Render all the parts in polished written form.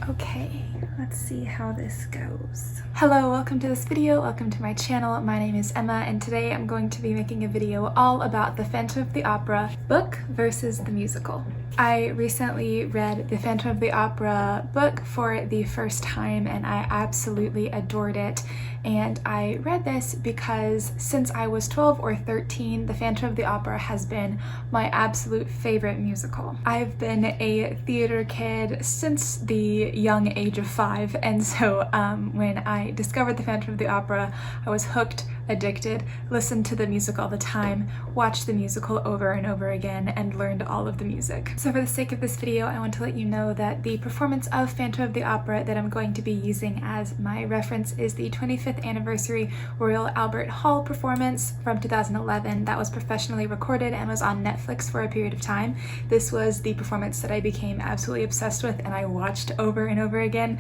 Okay, let's see how this goes. Hello, welcome to this video, welcome to my channel. My name is Emma and today I'm going to be making a video all about the Phantom of the Opera book versus the musical. I recently read the Phantom of the Opera book for the first time and I absolutely adored it. And I read this because since I was 12 or 13, the Phantom of the Opera has been my absolute favorite musical. I've been a theater kid since the young age of 5, and so when I discovered the Phantom of the Opera, I was hooked, addicted, listened to the music all the time, watched the musical over and over again, and learned all of the music. So for the sake of this video, I want to let you know that the performance of Phantom of the Opera that I'm going to be using as my reference is the 25th anniversary Royal Albert Hall performance from 2011 that was professionally recorded and was on Netflix for a period of time. This was the performance that I became absolutely obsessed with and I watched over and over again.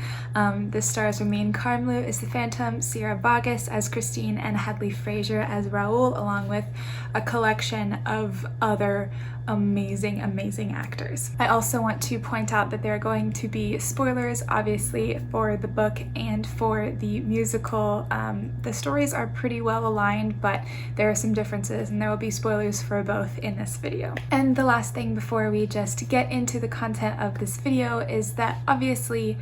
This stars Ramin Karimloo as the Phantom, Sierra Vargas as Christine, and Hadley Fraser as Raoul, along with a collection of other amazing actors. I also want to point out that there are going to be spoilers, obviously, for the book and for the musical. The stories are pretty well aligned, but there are some differences and there will be spoilers for both in this video. And the last thing before we just get into the content of this video is that obviously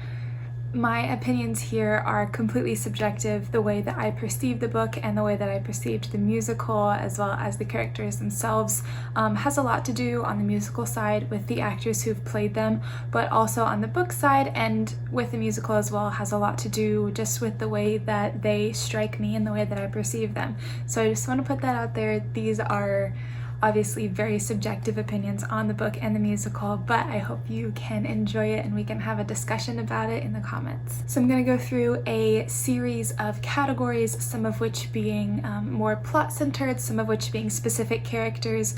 my opinions here are completely subjective. The way that I perceive the book and the way that I perceived the musical, as well as the characters themselves, has a lot to do on the musical side with the actors who've played them, but also on the book side and with the musical as well has a lot to do just with the way that they strike me and the way that I perceive them. So I just want to put that out there. These are obviously very subjective opinions on the book and the musical, but I hope you can enjoy it and we can have a discussion about it in the comments. So I'm going to go through a series of categories, some of which being more plot-centered, some of which being specific characters,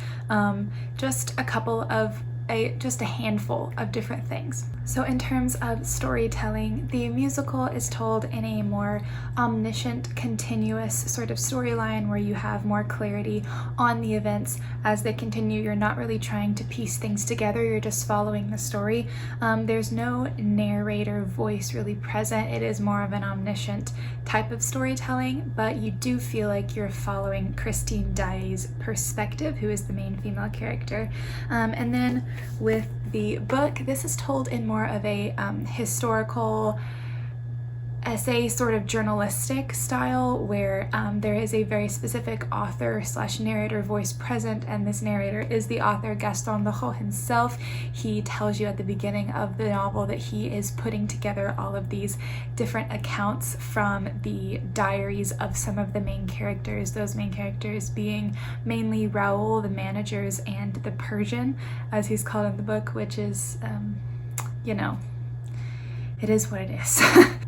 just a handful of different things. So in terms of storytelling, the musical is told in a more omniscient, continuous sort of storyline where you have more clarity on the events as they continue. You're not really trying to piece things together, you're just following the story. There's no narrator voice really present. It is more of an omniscient type of storytelling, but you do feel like you're following Christine Daae's perspective, who is the main female character. And then with the book, this is told in more of a historical essay sort of journalistic style where there is a very specific author slash narrator voice present, and this narrator is the author Gaston Leroux himself. He tells you at the beginning of the novel that he is putting together all of these different accounts from the diaries of some of the main characters, those main characters being mainly Raoul, the managers, and the Persian, as he's called in the book, which is, you know, it is what it is.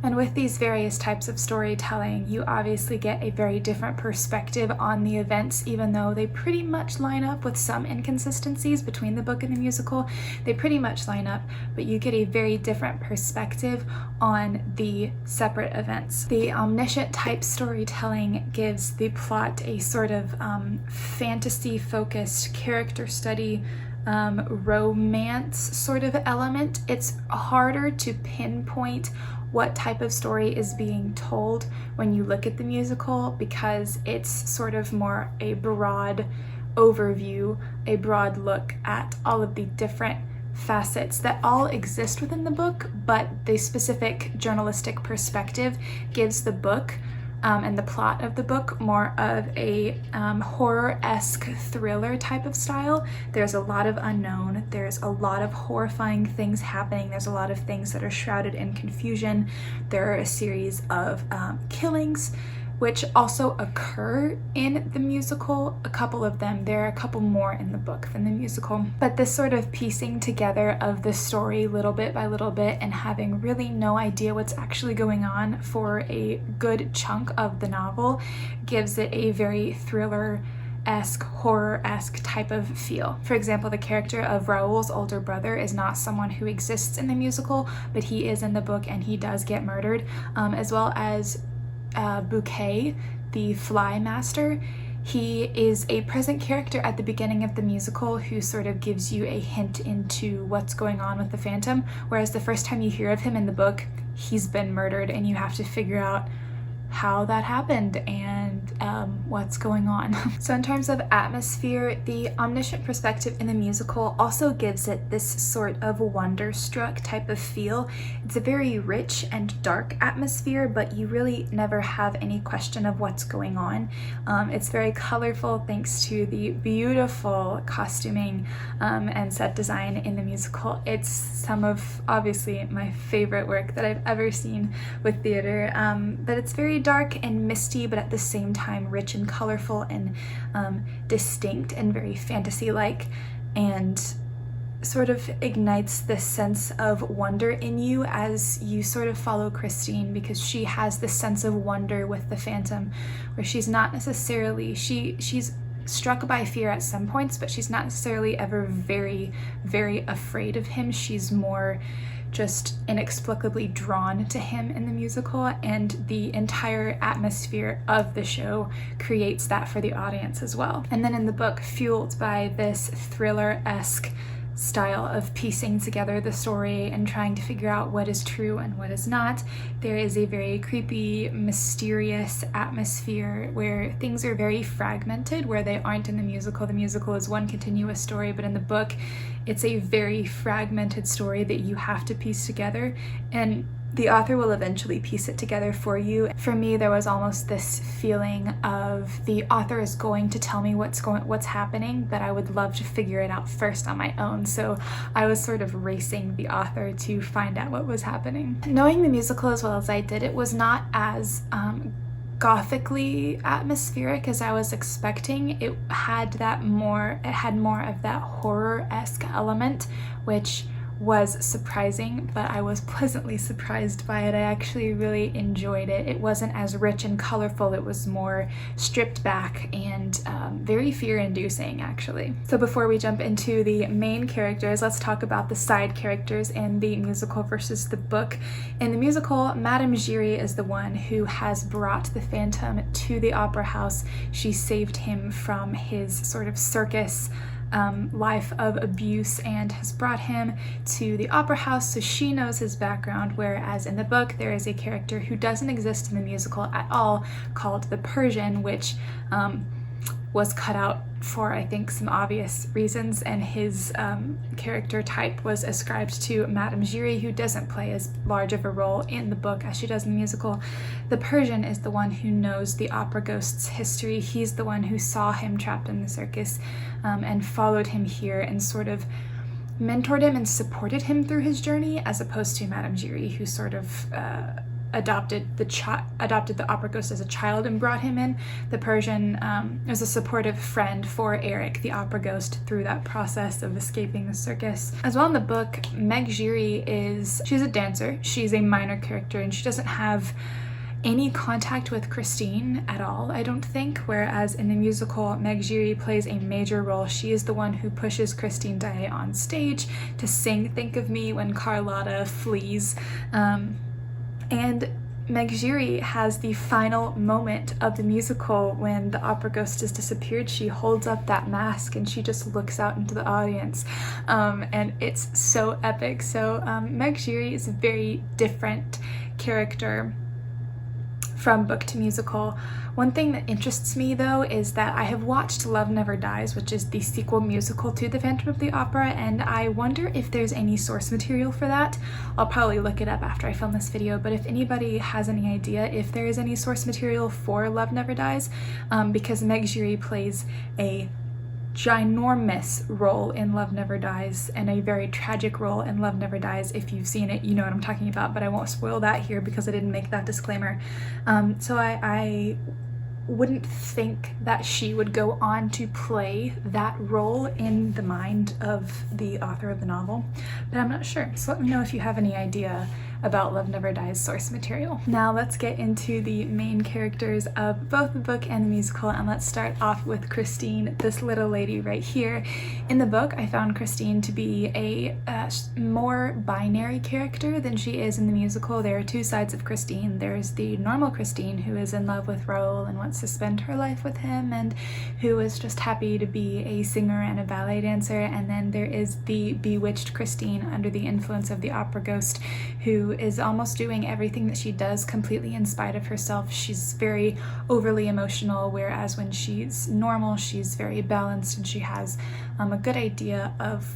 And with these various types of storytelling, you obviously get a very different perspective on the events, even though they pretty much line up with some inconsistencies between the book and the musical. They pretty much line up, but you get a very different perspective on the separate events. The omniscient type storytelling gives the plot a sort of fantasy-focused character study, romance sort of element. It's harder to pinpoint what type of story is being told when you look at the musical because it's sort of more a broad overview, a broad look at all of the different facets that all exist within the book, but the specific journalistic perspective gives the book and the plot of the book more of a horror-esque thriller type of style. There's a lot of unknown, there's a lot of horrifying things happening, there's a lot of things that are shrouded in confusion. There are a series of killings which also occur in the musical, a couple of them. There are a couple more in the book than the musical. But this sort of piecing together of the story little bit by little bit and having really no idea what's actually going on for a good chunk of the novel gives it a very thriller-esque, horror-esque type of feel. For example, the character of Raoul's older brother is not someone who exists in the musical, but he is in the book and he does get murdered, as well as Bouquet, the fly master. He is a present character at the beginning of the musical who sort of gives you a hint into what's going on with the Phantom, whereas the first time you hear of him in the book, he's been murdered and you have to figure out how that happened and what's going on. So in terms of atmosphere, the omniscient perspective in the musical also gives it this sort of wonderstruck type of feel. It's a very rich and dark atmosphere, but you really never have any question of what's going on. It's very colorful thanks to the beautiful costuming and set design in the musical. It's some of, obviously, my favorite work that I've ever seen with theater, but it's very dark and misty, but at the same time rich and colorful and distinct and very fantasy-like, and sort of ignites this sense of wonder in you as you sort of follow Christine, because she has this sense of wonder with the Phantom where she's not necessarily, she's struck by fear at some points, but she's not necessarily ever very, very afraid of him. She's more just inexplicably drawn to him in the musical, and the entire atmosphere of the show creates that for the audience as well. And then in the book, fueled by this thriller-esque style of piecing together the story and trying to figure out what is true and what is not, there is a very creepy, mysterious atmosphere where things are very fragmented, where they aren't in the musical. The musical is one continuous story, but in the book, it's a very fragmented story that you have to piece together, and the author will eventually piece it together for you. For me, there was almost this feeling of the author is going to tell me what's happening, but I would love to figure it out first on my own. So I was sort of racing the author to find out what was happening. Knowing the musical as well as I did, it was not as gothically atmospheric as I was expecting. It had more of that horror-esque element, which was surprising, but I was pleasantly surprised by it. I actually really enjoyed it. It wasn't as rich and colorful, it was more stripped back and very fear-inducing, actually. So before we jump into the main characters, let's talk about the side characters in the musical versus the book. In the musical, Madame Giry is the one who has brought the Phantom to the opera house. She saved him from his sort of circus life of abuse and has brought him to the opera house, so she knows his background, whereas in the book there is a character who doesn't exist in the musical at all called the Persian, which was cut out for, I think, some obvious reasons, and his character type was ascribed to Madame Giry, who doesn't play as large of a role in the book as she does in the musical. The Persian is the one who knows the opera ghost's history. He's the one who saw him trapped in the circus and followed him here and sort of mentored him and supported him through his journey, as opposed to Madame Giry, who sort of adopted the opera ghost as a child and brought him in. The Persian is a supportive friend for Eric, the opera ghost, through that process of escaping the circus. As well in the book, Meg Giry she's a dancer. She's a minor character and she doesn't have any contact with Christine at all, I don't think, whereas in the musical, Meg Giry plays a major role. She is the one who pushes Christine Day on stage to sing Think of Me when Carlotta flees. And Meg Giry has the final moment of the musical when the opera ghost has disappeared. She holds up that mask and she just looks out into the audience, and it's so epic. So Meg Giry is a very different character from book to musical. One thing that interests me, though, is that I have watched Love Never Dies, which is the sequel musical to The Phantom of the Opera, and I wonder if there's any source material for that. I'll probably look it up after I film this video, but if anybody has any idea if there is any source material for Love Never Dies, because Meg Giry plays a ginormous role in Love Never Dies and a very tragic role in Love Never Dies. If you've seen it, you know what I'm talking about, but I won't spoil that here because I didn't make that disclaimer. So I wouldn't think that she would go on to play that role in the mind of the author of the novel, but I'm not sure. So let me know if you have any idea about Love Never Dies source material. Now let's get into the main characters of both the book and the musical, and let's start off with Christine, this little lady right here. In the book, I found Christine to be a more binary character than she is in the musical. There are two sides of Christine. There's the normal Christine, who is in love with Raoul and wants to spend her life with him, and who is just happy to be a singer and a ballet dancer. And then there is the bewitched Christine under the influence of the opera ghost, who is almost doing everything that she does completely in spite of herself. She's very overly emotional, whereas when she's normal, she's very balanced and she has a good idea of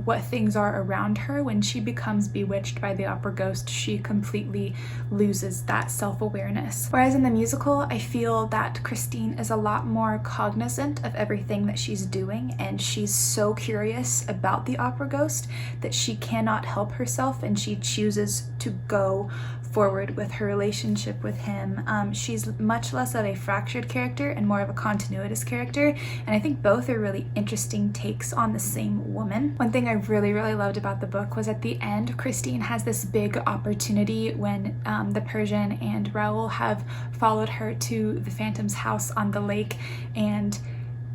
what things are around her. When she becomes bewitched by the opera ghost, she completely loses that self-awareness. Whereas in the musical, I feel that Christine is a lot more cognizant of everything that she's doing, and she's so curious about the opera ghost that she cannot help herself, and she chooses to go forward with her relationship with him. She's much less of a fractured character and more of a continuous character, and I think both are really interesting takes on the same woman. One thing I really loved about the book was at the end, Christine has this big opportunity when the Persian and Raoul have followed her to the Phantom's house on the lake, and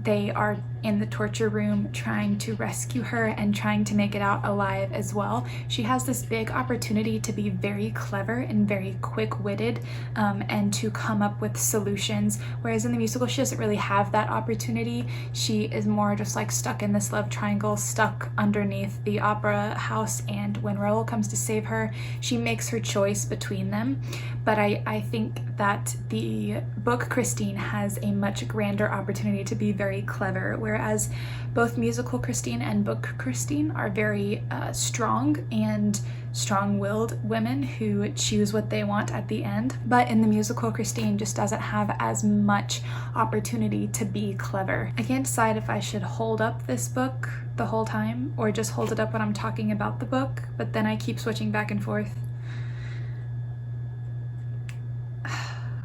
they are in the torture room trying to rescue her and trying to make it out alive as well. She has this big opportunity to be very clever and very quick-witted and to come up with solutions, whereas in the musical she doesn't really have that opportunity. She is more just like stuck in this love triangle, stuck underneath the opera house, and when Raoul comes to save her, she makes her choice between them. But I think that the book Christine has a much grander opportunity to be very clever, whereas both musical Christine and book Christine are very strong and strong-willed women who choose what they want at the end. But in the musical, Christine just doesn't have as much opportunity to be clever. I can't decide if I should hold up this book the whole time or just hold it up when I'm talking about the book, but then I keep switching back and forth.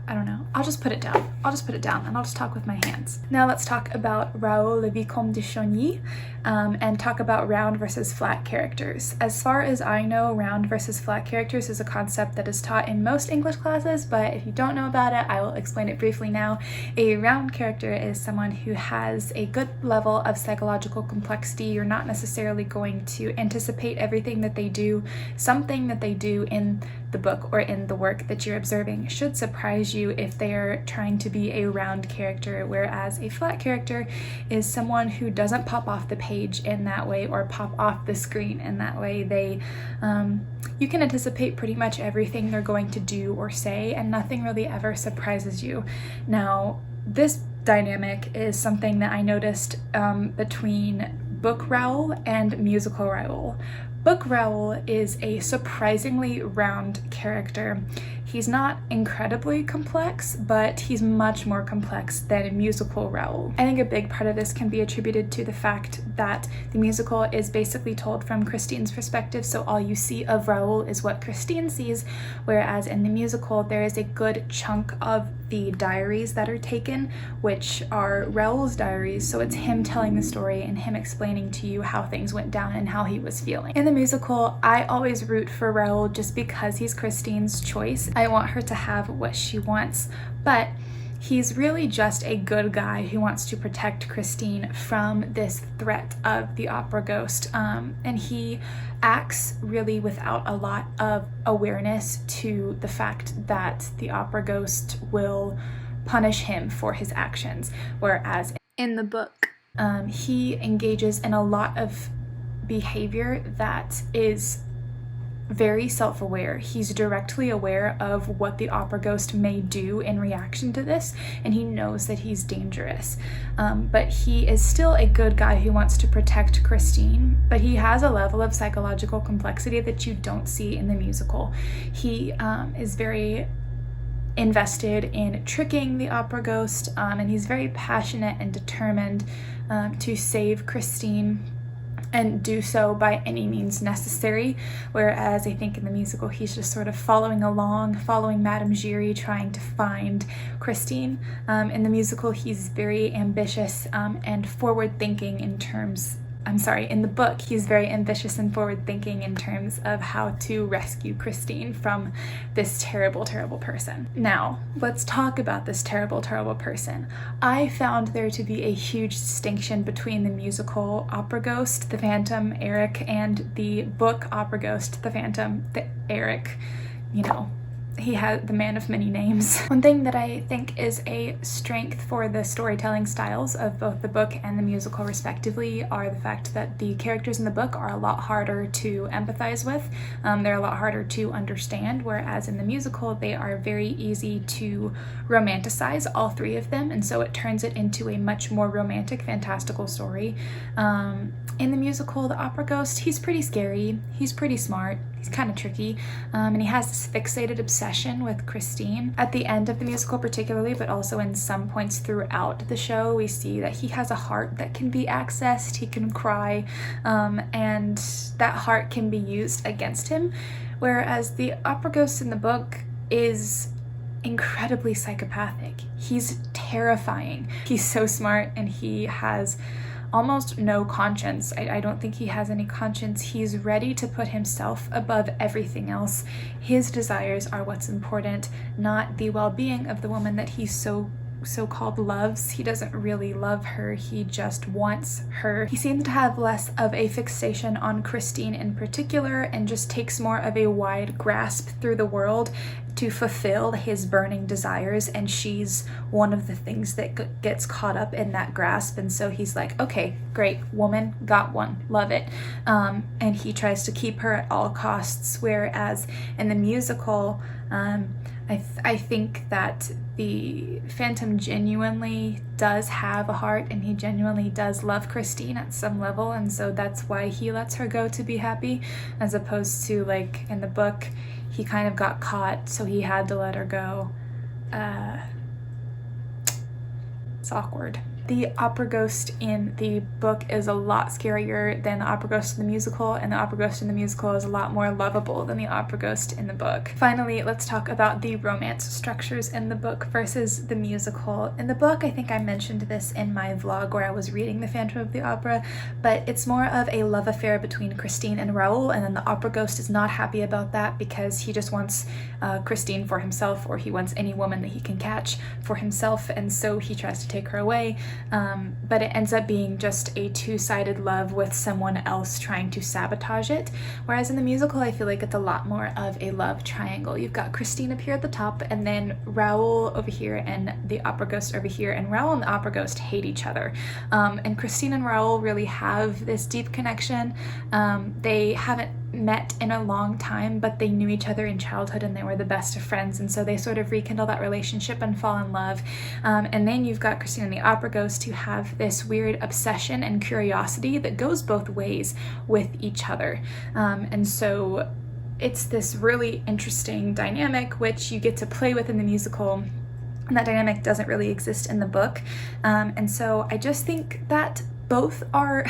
I don't know. I'll just put it down. I'll just put it down and I'll just talk with my hands. Now let's talk about Raoul le Vicomte de Chagny and talk about round versus flat characters. As far as I know, round versus flat characters is a concept that is taught in most English classes, but if you don't know about it, I will explain it briefly now. A round character is someone who has a good level of psychological complexity. You're not necessarily going to anticipate everything that they do. Something that they do in the book or in the work that you're observing should surprise you if they are trying to be a round character, whereas a flat character is someone who doesn't pop off the page in that way or pop off the screen in that way. They you can anticipate pretty much everything they're going to do or say, and nothing really ever surprises you. Now, this dynamic is something that I noticed between book Raoul and musical Raoul. Book Raoul is a surprisingly round character. He's not incredibly complex, but he's much more complex than a musical Raoul. I think a big part of this can be attributed to the fact that the musical is basically told from Christine's perspective, so all you see of Raoul is what Christine sees, whereas in the musical there is a good chunk of the diaries that are taken, which are Raoul's diaries, so it's him telling the story and him explaining to you how things went down and how he was feeling. In the musical, I always root for Raoul just because he's Christine's choice. I want her to have what she wants, but he's really just a good guy who wants to protect Christine from this threat of the opera ghost, and he acts really without a lot of awareness to the fact that the opera ghost will punish him for his actions, whereas in the book he engages in a lot of behavior that is very self-aware. He's directly aware of what the opera ghost may do in reaction to this, and he knows that he's dangerous. But he is still a good guy who wants to protect Christine, but he has a level of psychological complexity that you don't see in the musical. He is very invested in tricking the opera ghost, and he's very passionate and determined to save Christine and do so by any means necessary, whereas I think in the musical he's just sort of following along, following Madame Giry, trying to find Christine. In the musical he's very ambitious and forward-thinking in terms in the book, he's very ambitious and forward-thinking in terms of how to rescue Christine from this terrible, terrible person. Now, let's talk about this terrible, terrible person. I found there to be a huge distinction between the musical opera ghost, the Phantom, Eric, and the book opera ghost, the Phantom, the Eric, you know, he had the man of many names. One thing that I think is a strength for the storytelling styles of both the book and the musical respectively are the fact that the characters in the book are a lot harder to empathize with. They're a lot harder to understand, whereas in the musical they are very easy to romanticize, all three of them, and so it turns it into a much more romantic, fantastical story. In the musical, the opera ghost, he's pretty scary, he's pretty smart, he's kind of tricky, and he has this fixated obsession with Christine. At the end of the musical particularly, but also in some points throughout the show, we see that he has a heart that can be accessed, he can cry, and that heart can be used against him, whereas the opera ghost in the book is incredibly psychopathic. He's terrifying. He's so smart and he has almost no conscience. I don't think he has any conscience. He's ready to put himself above everything else. His desires are what's important, not the well-being of the woman that he so-called loves. He doesn't really love her, he just wants her. He seems to have less of a fixation on Christine in particular and just takes more of a wide grasp through the world to fulfill his burning desires, and she's one of the things that gets caught up in that grasp, and so he's like, okay, great, woman, got one, love it, and he tries to keep her at all costs, whereas in the musical, I think that the Phantom genuinely does have a heart and he genuinely does love Christine at some level, and so that's why he lets her go to be happy, as opposed to, like, in the book, he kind of got caught, so he had to let her go. It's awkward. The opera ghost in the book is a lot scarier than the opera ghost in the musical, and the opera ghost in the musical is a lot more lovable than the opera ghost in the book. Finally, let's talk about the romance structures in the book versus the musical. In the book, I think I mentioned this in my vlog where I was reading The Phantom of the Opera, but it's more of a love affair between Christine and Raoul, and then the opera ghost is not happy about that because he just wants Christine for himself, or he wants any woman that he can catch for himself, and so he tries to take her away. But it ends up being just a two-sided love with someone else trying to sabotage it. Whereas in the musical, I feel like it's a lot more of a love triangle. You've got Christine up here at the top, and then Raoul over here, and the opera ghost over here, and Raoul and the opera ghost hate each other. And Christine and Raoul really have this deep connection. They haven't met in a long time, but they knew each other in childhood and they were the best of friends, and so they sort of rekindle that relationship and fall in love. And then you've got Christine and the opera ghost who have this weird obsession and curiosity that goes both ways with each other. And so it's this really interesting dynamic which you get to play with in the musical, and that dynamic doesn't really exist in the book. And so I just think that both are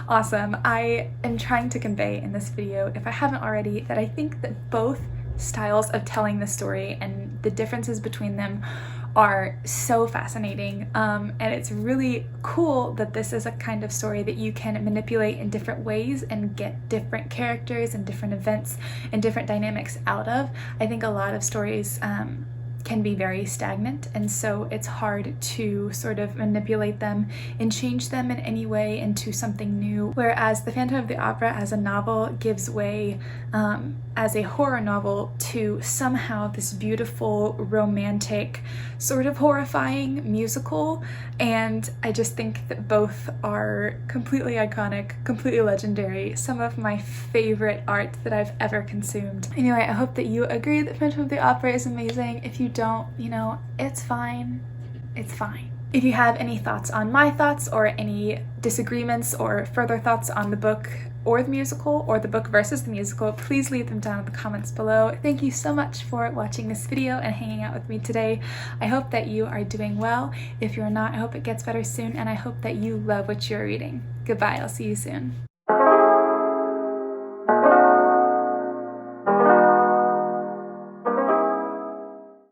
awesome. I am trying to convey in this video, if I haven't already, that I think that both styles of telling the story and the differences between them are so fascinating, and it's really cool that this is a kind of story that you can manipulate in different ways and get different characters and different events and different dynamics out of. I think a lot of stories can be very stagnant, and so it's hard to sort of manipulate them and change them in any way into something new, whereas The Phantom of the Opera as a novel gives way as a horror novel to somehow this beautiful, romantic, sort of horrifying musical, and I just think that both are completely iconic, completely legendary, some of my favorite art that I've ever consumed. Anyway, I hope that you agree that Phantom of the Opera is amazing. If you don't, you know, it's fine. It's fine. If you have any thoughts on my thoughts or any disagreements or further thoughts on the book or the musical, or the book versus the musical, please leave them down in the comments below. Thank you so much for watching this video and hanging out with me today. I hope that you are doing well. If you're not, I hope it gets better soon, and I hope that you love what you're reading. Goodbye, I'll see you soon.